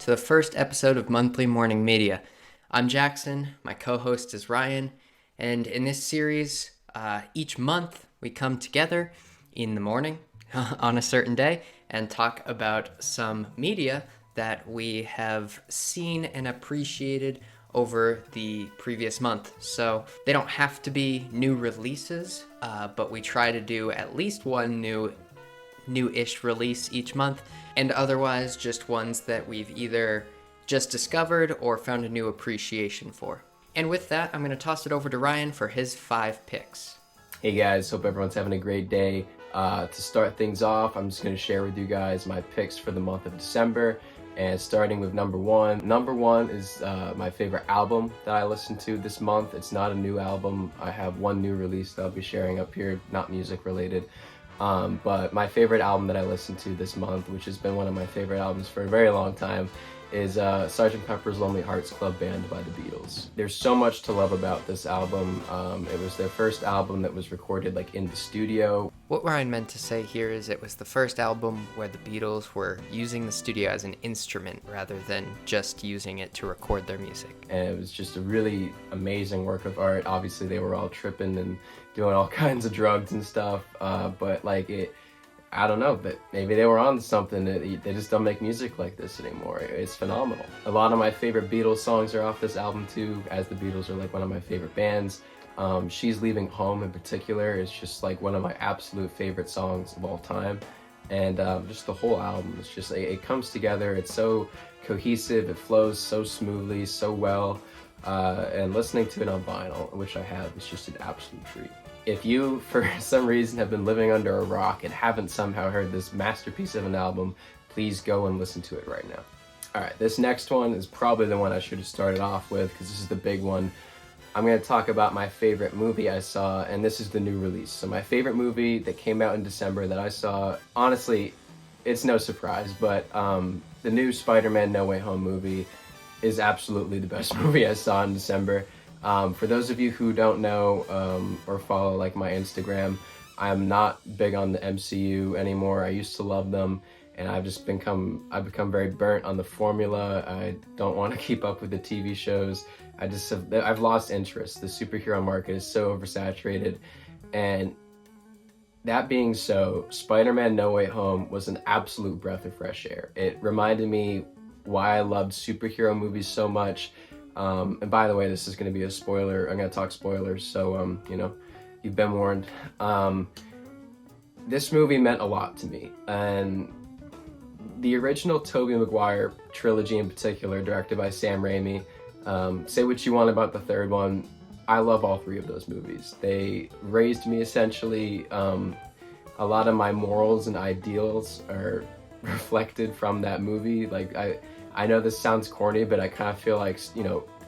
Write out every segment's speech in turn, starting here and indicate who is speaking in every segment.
Speaker 1: to the first episode of Monthly Morning Media. I'm Jackson, my co-host is Ryan, and in this series, each month we come together in the morning on a certain day and talk about some media that we have seen and appreciated over the previous month. So they don't have to be new releases, but we try to do at least one new-ish release each month, and otherwise just ones that we've either just discovered or found a new appreciation for. And with that, I'm going to toss it over to Ryan for his 5 picks.
Speaker 2: Hey guys, hope everyone's having a great day. To start things off, I'm just going to share with you guys my picks for the month of December. And starting with number one. Number one is my favorite album that I listened to this month. It's not a new album. I have one new release that I'll be sharing up here, not music related. But my favorite album that I listened to this month, which has been one of my favorite albums for a very long time, is Sgt. Pepper's Lonely Hearts Club Band by the Beatles. There's so much to love about this album. It was their first album that was recorded in the studio.
Speaker 1: What Ryan meant to say here is it was the first album where the Beatles were using the studio as an instrument rather than just using it to record their music.
Speaker 2: And it was just a really amazing work of art. Obviously they were all tripping and doing all kinds of drugs and stuff, but I don't know, but maybe they were on something. They just don't make music like this anymore. It's phenomenal. A lot of my favorite Beatles songs are off this album too, as the Beatles are one of my favorite bands. She's Leaving Home in particular is just one of my absolute favorite songs of all time. And just the whole album, it's just, it comes together. It's so cohesive, it flows so smoothly, so well. And listening to it on vinyl, which I have, is just an absolute treat. If you, for some reason, have been living under a rock and haven't somehow heard this masterpiece of an album, please go and listen to it right now. Alright, this next one is probably the one I should have started off with, because this is the big one. I'm going to talk about my favorite movie I saw, and this is the new release. So my favorite movie that came out in December that I saw, honestly, it's no surprise, but the new Spider-Man No Way Home movie is absolutely the best movie I saw in December. For those of you who don't know or follow my Instagram, I'm not big on the MCU anymore. I used to love them, and I've become very burnt on the formula. I don't want to keep up with the TV shows. I've lost interest. The superhero market is so oversaturated, and that being so, Spider-Man No Way Home was an absolute breath of fresh air. It reminded me why I loved superhero movies so much. And by the way, this is going to be a spoiler. I'm going to talk spoilers, so, you've been warned. This movie meant a lot to me, and the original Tobey Maguire trilogy in particular, directed by Sam Raimi, say what you want about the third one, I love all 3 of those movies. They raised me, essentially. A lot of my morals and ideals are reflected from that movie. I know this sounds corny, but I kind of feel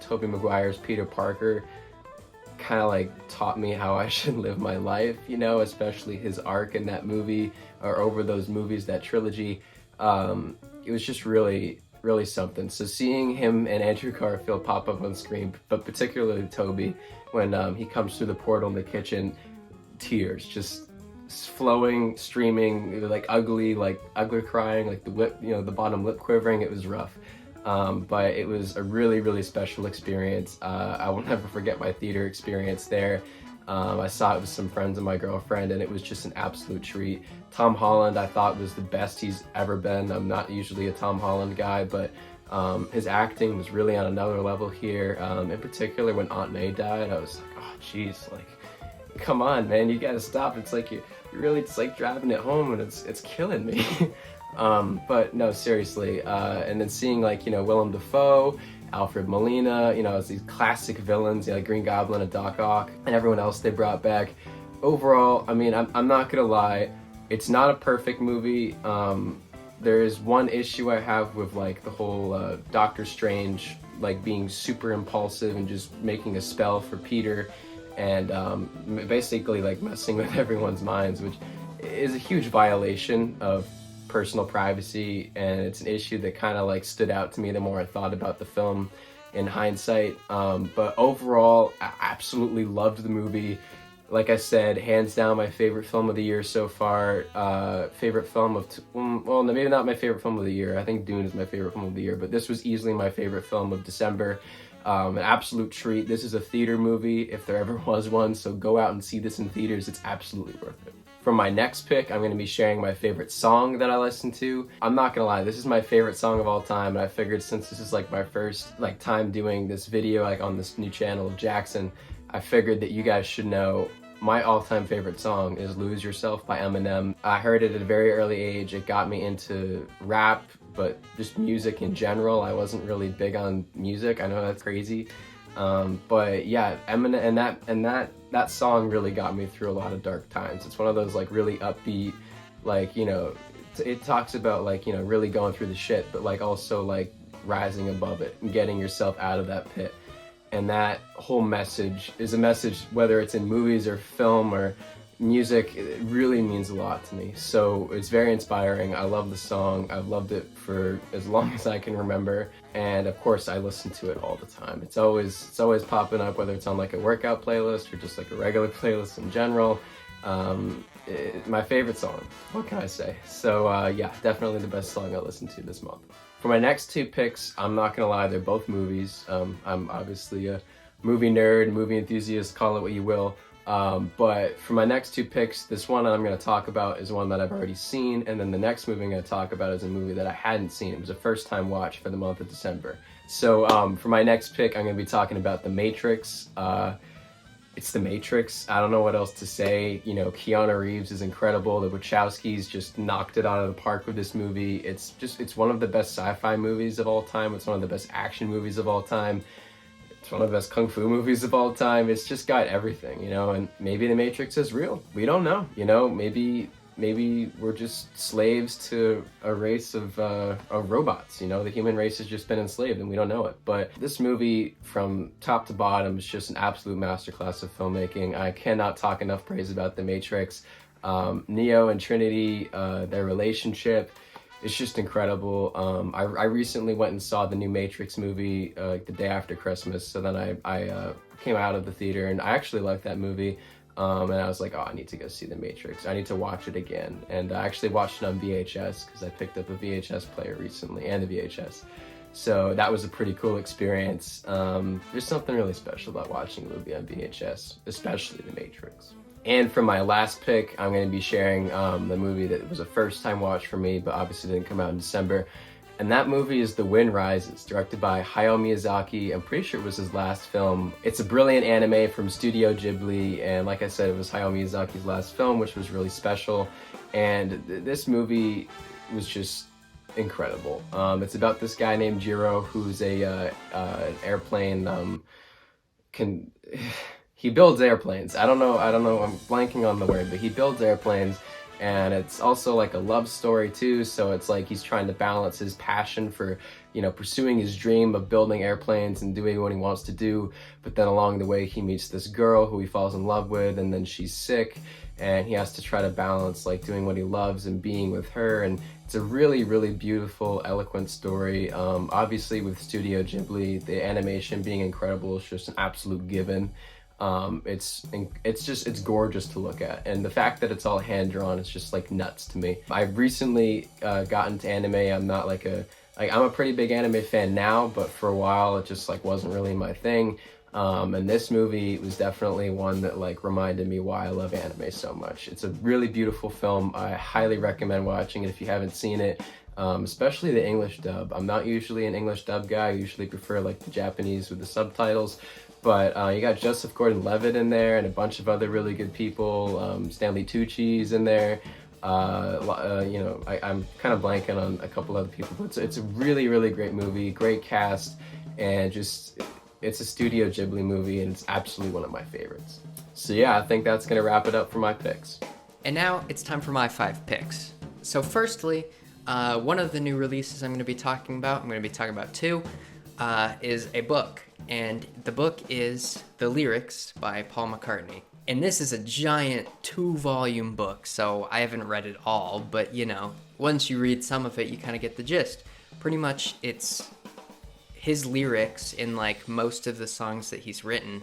Speaker 2: Tobey Maguire's Peter Parker kind of taught me how I should live my life, especially his arc in that movie, or over those movies, that trilogy. It was just really, really something. So seeing him and Andrew Garfield pop up on screen, but particularly Tobey, when he comes through the portal in the kitchen, tears just flowing, streaming, ugly crying, the lip, the bottom lip quivering. It was rough, but it was a really, really special experience. I will never forget my theater experience there. I saw it with some friends and my girlfriend, and it was just an absolute treat. Tom Holland, I thought, was the best he's ever been. I'm not usually a Tom Holland guy, but his acting was really on another level here. In particular, when Aunt May died, I was oh jeez, come on, man, you gotta stop. It's you're really just driving it home, and it's killing me. But no, seriously. And then seeing Willem Dafoe, Alfred Molina, as these classic villains, Green Goblin and Doc Ock, and everyone else they brought back. Overall, I'm not gonna lie, it's not a perfect movie. There is one issue I have with the whole Doctor Strange being super impulsive and just making a spell for Peter, and basically messing with everyone's minds, which is a huge violation of personal privacy, and it's an issue that kind of stood out to me the more I thought about the film in hindsight. But overall, I absolutely loved the movie. Like I said, hands down my favorite film of the year so far. Favorite film of, well, maybe not my favorite film of the year. I think Dune is my favorite film of the year, but this was easily my favorite film of December. An absolute treat. This is a theater movie, if there ever was one, so go out and see this in theaters. It's absolutely worth it. For my next pick, I'm going to be sharing my favorite song that I listen to. I'm not going to lie, this is my favorite song of all time, and I figured since this is like my first like time doing this video like on this new channel of Jackson, I figured that you guys should know my all-time favorite song is Lose Yourself by Eminem. I heard it at a very early age. It got me into rap, but just music in general. I wasn't really big on music. I know that's crazy. But yeah, Eminem and that song really got me through a lot of dark times. It's one of those like really upbeat, like, you know, it talks about like, you know, really going through the shit, but like also like rising above it and getting yourself out of that pit. And that whole message is a message, whether it's in movies or film or music, it really means a lot to me. So it's very inspiring. I love the song. I've loved it for as long as I can remember. And of course I listen to it all the time. It's always popping up, whether it's on like a workout playlist or just like a regular playlist in general. My favorite song, what can I say? So yeah, definitely the best song I listened to this month. For my next two picks, I'm not gonna lie, they're both movies. I'm obviously a movie nerd, movie enthusiast, call it what you will. But for my next two picks, this one I'm going to talk about is one that I've already seen, and then the next movie I'm going to talk about is a movie that I hadn't seen. It was a first-time watch for the month of December. So for my next pick, I'm going to be talking about The Matrix. It's The Matrix. I don't know what else to say. You know, Keanu Reeves is incredible. The Wachowskis just knocked it out of the park with this movie. It's one of the best sci-fi movies of all time. It's one of the best action movies of all time. It's one of the best kung fu movies of all time. It's just got everything, you know, and maybe The Matrix is real. We don't know, you know, maybe we're just slaves to a race of robots, you know, the human race has just been enslaved and we don't know it. But this movie from top to bottom is just an absolute masterclass of filmmaking. I cannot talk enough praise about The Matrix. Neo and Trinity, their relationship, it's just incredible. I recently went and saw the new Matrix movie the day after Christmas, so then I came out of the theater and I actually liked that movie, and I was like, oh, I need to go see The Matrix. I need to watch it again, and I actually watched it on VHS because I picked up a VHS player recently and a VHS. So that was a pretty cool experience. There's something really special about watching a movie on VHS, especially The Matrix. And for my last pick, I'm going to be sharing the movie that was a first-time watch for me, but obviously didn't come out in December. And that movie is The Wind Rises, directed by Hayao Miyazaki. I'm pretty sure it was his last film. It's a brilliant anime from Studio Ghibli, and like I said, it was Hayao Miyazaki's last film, which was really special. And this movie was just incredible. It's about this guy named Jiro, who's an airplane, he builds airplanes. I don't know, I'm blanking on the word, but he builds airplanes, and it's also like a love story too, so it's like he's trying to balance his passion for, you know, pursuing his dream of building airplanes and doing what he wants to do, but then along the way he meets this girl who he falls in love with, and then she's sick, and he has to try to balance like doing what he loves and being with her, and it's a really, really beautiful, eloquent story. Obviously with Studio Ghibli, the animation being incredible is just an absolute given. It's gorgeous to look at, and the fact that it's all hand drawn is just like nuts to me. I've recently gotten to anime. I'm not like I'm a pretty big anime fan now, but for a while it just like wasn't really my thing. And this movie was definitely one that like reminded me why I love anime so much. It's a really beautiful film. I highly recommend watching it if you haven't seen it. Especially the English dub. I'm not usually an English dub guy. I usually prefer like the Japanese with the subtitles. But you got Joseph Gordon-Levitt in there and a bunch of other really good people. Stanley Tucci's in there. You know, I'm kind of blanking on a couple other people, but it's a really, really great movie, great cast, and just, it's a Studio Ghibli movie, and it's absolutely one of my favorites. So yeah, I think that's going to wrap it up for my picks.
Speaker 1: And now it's time for my 5 picks. So firstly, one of the new releases I'm going to be talking about, I'm going to be talking about 2, is a book. And the book is The Lyrics by Paul McCartney. And this is a giant 2-volume book, so I haven't read it all, but you know, once you read some of it, you kind of get the gist. Pretty much it's his lyrics in like most of the songs that he's written,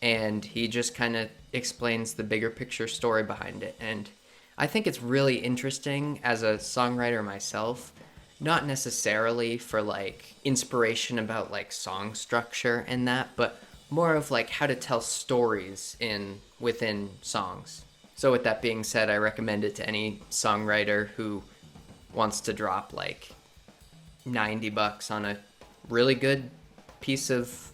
Speaker 1: and he just kind of explains the bigger picture story behind it. And I think it's really interesting as a songwriter myself, not necessarily for like inspiration about like song structure and that, but more of like how to tell stories in within songs. So with that being said, I recommend it to any songwriter who wants to drop like $90 on a really good piece of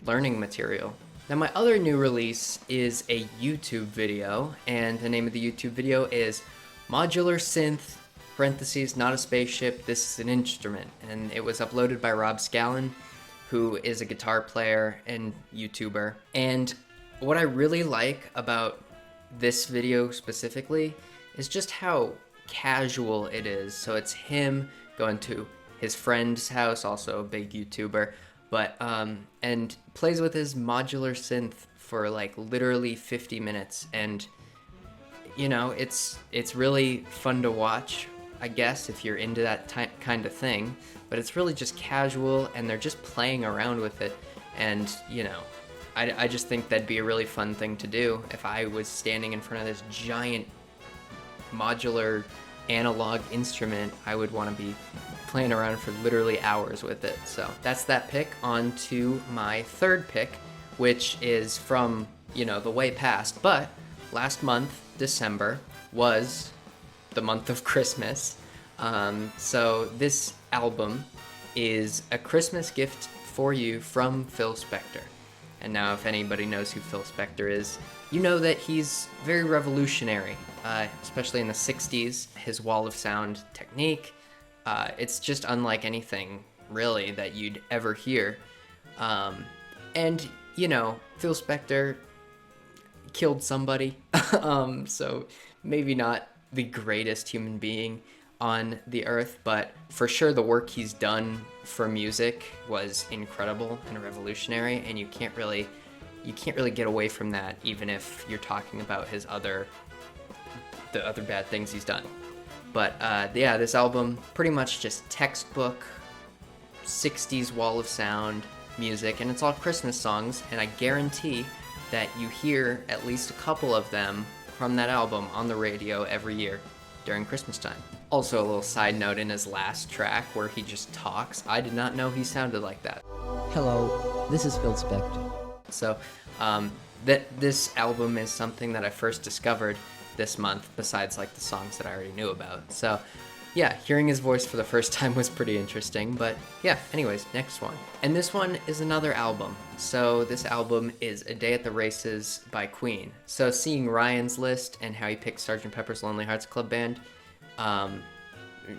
Speaker 1: learning material. Now my other new release is a YouTube video, and the name of the YouTube video is Modular Synth, parentheses, not a spaceship, this is an instrument. And it was uploaded by Rob Scallon, who is a guitar player and YouTuber. And what I really like about this video specifically is just how casual it is. So it's him going to his friend's house, also a big YouTuber, but and plays with his modular synth for like literally 50 minutes, and you know, it's really fun to watch, I guess, if you're into that kind of thing. But it's really just casual, and they're just playing around with it, and you know, I just think that'd be a really fun thing to do if I was standing in front of this giant modular analog instrument. I would want to be playing around for literally hours with it. So that's that pick. On to my third pick, which is from, you know, the way past, but last month, December, was the month of Christmas. So this album is A Christmas Gift for You from Phil Spector. And now if anybody knows who Phil Spector is, you know that he's very revolutionary, especially in the 60s. His wall of sound technique, it's just unlike anything really that you'd ever hear. And, you know, Phil Spector killed somebody, so maybe not the greatest human being on the earth, but for sure the work he's done for music was incredible and revolutionary, and you can't really get away from that, even if you're talking about the other bad things he's done. But yeah, this album pretty much just textbook 60s wall of sound music, and it's all Christmas songs, and I guarantee that you hear at least a couple of them from that album on the radio every year during Christmas time. Also, a little side note, in his last track where he just talks, I did not know he sounded like that.
Speaker 3: Hello, this is Phil Spector.
Speaker 1: So this album is something that I first discovered this month, besides like the songs that I already knew about. So yeah, hearing his voice for the first time was pretty interesting. But yeah, anyways, next one. And this one is another album. So this album is A Day at the Races by Queen. So seeing Ryan's list and how he picked Sgt. Pepper's Lonely Hearts Club Band,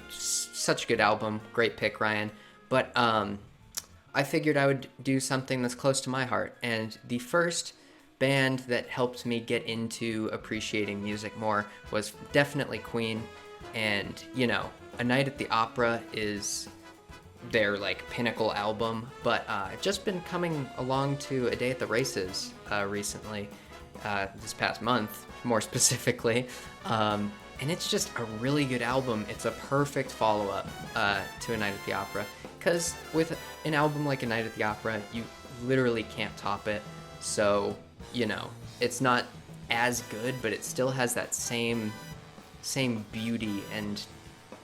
Speaker 1: such a good album, great pick, Ryan. But I figured I would do something that's close to my heart, and the first band that helped me get into appreciating music more was definitely Queen. And you know, A Night at the Opera is their like pinnacle album, but I've just been coming along to A Day at the Races recently, this past month more specifically, and it's just a really good album. It's a perfect follow-up to A Night at the Opera, because with an album like A Night at the Opera, you literally can't top it. So, you know, it's not as good, but it still has that same beauty and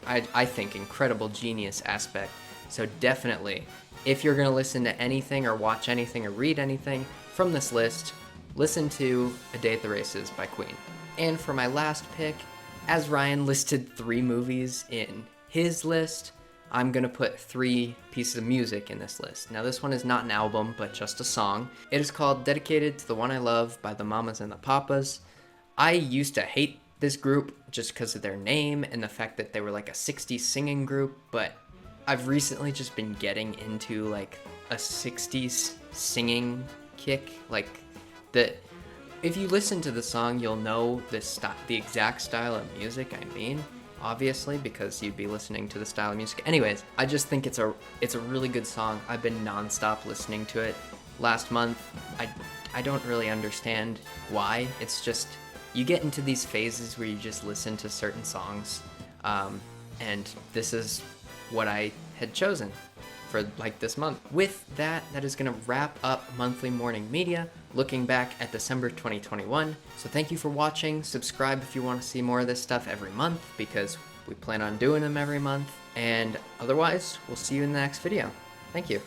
Speaker 1: I think incredible genius aspect. So definitely, if you're going to listen to anything or watch anything or read anything from this list, listen to A Day at the Races by Queen. And for my last pick, as Ryan listed 3 movies in his list, I'm going to put 3 pieces of music in this list. Now this one is not an album, but just a song. It is called Dedicated to the One I Love by the Mamas and the Papas. I used to hate this group just because of their name and the fact that they were like a 60s singing group, but I've recently just been getting into like a 60s singing kick. Like, if you listen to the song, you'll know the exact style of music I mean, obviously, because you'd be listening to the style of music. Anyways, I just think it's a really good song. I've been nonstop listening to it. Last month, I don't really understand why. It's just, you get into these phases where you just listen to certain songs, and this is what I had chosen for like this month. With that, that is going to wrap up Monthly Morning Media. looking back at December 2021. So thank you for watching. Subscribe if you want to see more of this stuff every month, because we plan on doing them every month. And otherwise, we'll see you in the next video. Thank you.